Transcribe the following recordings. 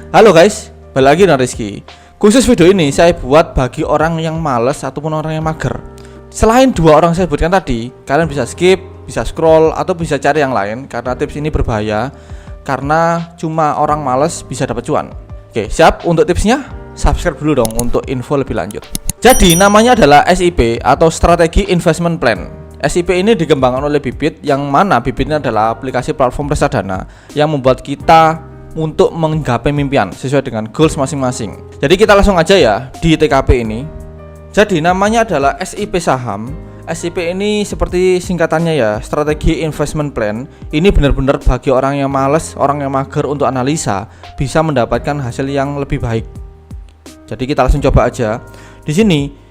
Halo guys, balik lagi dengan Rizky. Khusus video ini saya buat bagi orang yang males ataupun orang yang mager. Selain dua orang saya sebutkan tadi, kalian bisa skip, bisa scroll, atau bisa cari yang lain. Karena tips ini berbahaya, karena cuma orang males bisa dapat cuan. Oke, siap untuk tipsnya? Subscribe dulu dong untuk info lebih lanjut. Jadi namanya adalah SIP atau Strategi Investment Plan. SIP ini dikembangkan oleh Bibit, yang mana Bibit ini adalah aplikasi platform reksadana yang membuat kita untuk menggapai mimpian sesuai dengan goals masing-masing. Jadi kita langsung aja ya di TKP ini. Jadi namanya adalah SIP saham. SIP ini seperti singkatannya ya, Strategi Investment Plan. Ini benar-benar bagi orang yang males, orang yang mager untuk analisa, bisa mendapatkan hasil yang lebih baik. Jadi kita langsung coba aja. Di sini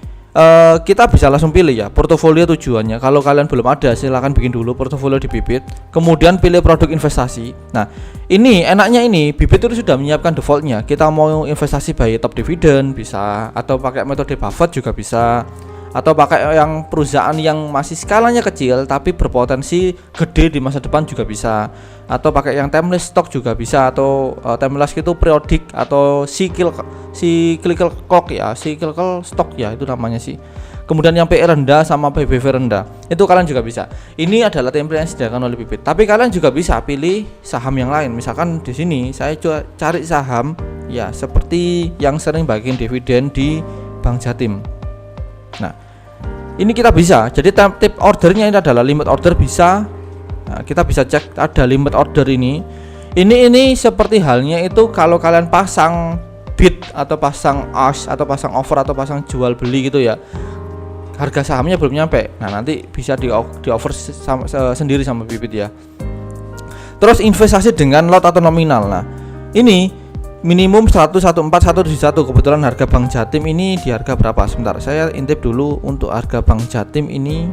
kita bisa langsung pilih ya portofolio tujuannya. Kalau kalian belum ada, silahkan bikin dulu portofolio di Bibit. Kemudian pilih produk investasi. Nah, ini enaknya ini Bibit itu sudah menyiapkan defaultnya. Kita mau investasi by top dividend bisa, atau pakai metode Buffett juga bisa, atau pakai yang perusahaan yang masih skalanya kecil tapi berpotensi gede di masa depan juga bisa, atau pakai yang timeless stock juga bisa, atau timeless itu periodik atau cyclical clock ya, cyclical stock ya itu namanya sih. Kemudian yang PE rendah sama PBV rendah itu kalian juga bisa. Ini adalah template yang disediakan oleh Bibit. Tapi kalian juga bisa pilih saham yang lain. Misalkan di sini saya cari saham ya seperti yang sering bagiin dividen di Bank Jatim. Nah, ini kita bisa. Jadi tip ordernya ini adalah limit order bisa. Nah, kita bisa cek ada limit order ini. Ini seperti halnya itu kalau kalian pasang bid atau pasang ask atau pasang offer atau pasang jual beli gitu ya. Harga sahamnya belum nyampe. Nah, nanti bisa di offer sendiri sama Bibit ya. Terus investasi dengan lot atau nominal. Nah, ini minimum 114.171. Kebetulan harga Bank Jatim ini di harga berapa? Sebentar, saya intip dulu untuk harga Bank Jatim ini.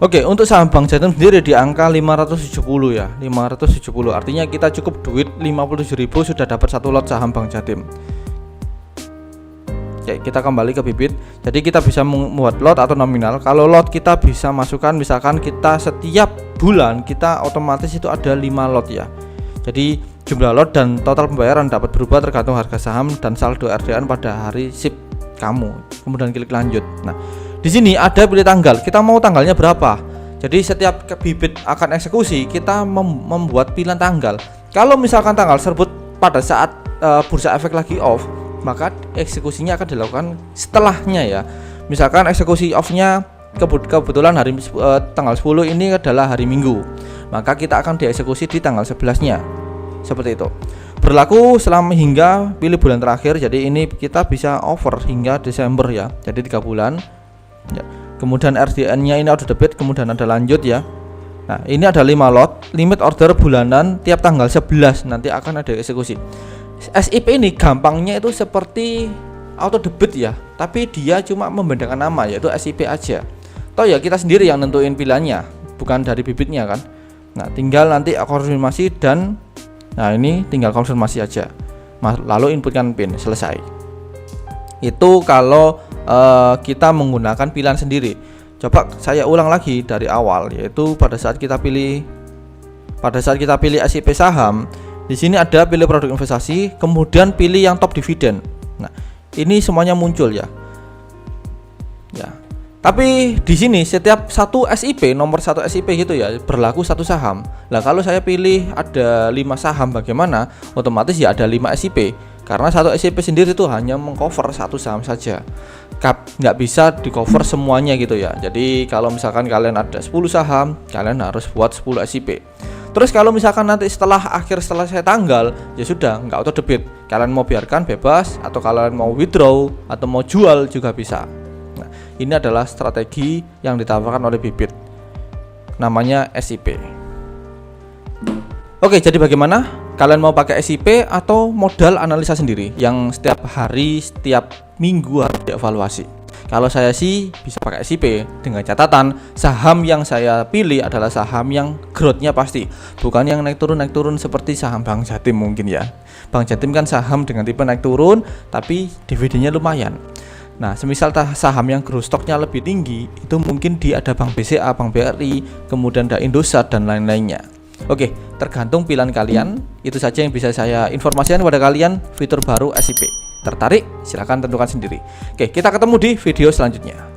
Oke, untuk saham Bank Jatim sendiri di angka 570 ya, 570. Artinya kita cukup duit 57.000 sudah dapat satu lot saham Bank Jatim. Oke, kita kembali ke Bibit. Jadi kita bisa membuat lot atau nominal. Kalau lot kita bisa masukkan, misalkan kita setiap bulan kita otomatis itu ada 5 lot ya. Jadi jumlah lot dan total pembayaran dapat berubah tergantung harga saham dan saldo RDN pada hari SIP kamu. Kemudian klik lanjut. Nah, di sini ada pilih tanggal. Kita mau tanggalnya berapa? Jadi setiap Bibit akan eksekusi, kita membuat pilihan tanggal. Kalau misalkan tanggal tersebut pada saat bursa efek lagi off, maka eksekusinya akan dilakukan setelahnya ya. Misalkan eksekusi off-nya kebetulan hari tanggal 10 ini adalah hari Minggu, maka kita akan dieksekusi di tanggal 11-nya. Seperti itu. Berlaku selama hingga pilih bulan terakhir. Jadi ini kita bisa over hingga Desember ya. Jadi 3 bulan. Ya. Kemudian RDN-nya ini auto debit, kemudian ada lanjut ya. Nah, ini ada 5 lot, limit order bulanan tiap tanggal 11 nanti akan ada eksekusi. SIP ini gampangnya itu seperti auto debit ya, tapi dia cuma membedakan nama yaitu SIP aja. Toh ya kita sendiri yang nentuin pilihannya, bukan dari Bibitnya kan. Nah, tinggal nanti konfirmasi dan nah ini tinggal konfirmasi aja, lalu inputkan PIN, selesai. Itu kalau kita menggunakan pilihan sendiri. Coba saya ulang lagi dari awal, yaitu pada saat kita pilih SIP saham, di sini ada pilih produk investasi, kemudian pilih yang top dividen. Nah, ini semuanya muncul ya. Ya. Tapi di sini setiap satu SIP, nomor satu SIP gitu ya, berlaku satu saham. Lah kalau saya pilih ada 5 saham bagaimana? Otomatis ya ada 5 SIP. Karena satu SIP sendiri itu hanya mengcover satu saham saja. Nggak bisa di cover semuanya gitu ya. Jadi kalau misalkan kalian ada 10 saham, kalian harus buat 10 SIP. Terus kalau misalkan nanti setelah saya tanggal, ya sudah nggak auto debit. Kalian mau biarkan bebas, atau kalian mau withdraw atau mau jual juga bisa. Nah, ini adalah strategi yang ditawarkan oleh Bibit. Namanya SIP. Oke, jadi bagaimana? Kalian mau pakai SIP atau modal analisa sendiri yang setiap hari, setiap minggu harus dievaluasi? Kalau saya sih bisa pakai SIP dengan catatan saham yang saya pilih adalah saham yang growth-nya pasti, bukan yang naik turun seperti saham Bank Jatim mungkin ya. Bank Jatim kan saham dengan tipe naik turun tapi dividennya lumayan. Nah, semisal saham yang growth stocknya lebih tinggi, itu mungkin ada Bank BCA, Bank BRI, kemudian ada Indosat dan lain-lainnya. Oke, tergantung pilihan kalian. Itu saja yang bisa saya informasikan kepada kalian fitur baru SIP. Tertarik? Silahkan tentukan sendiri. Oke, kita ketemu di video selanjutnya.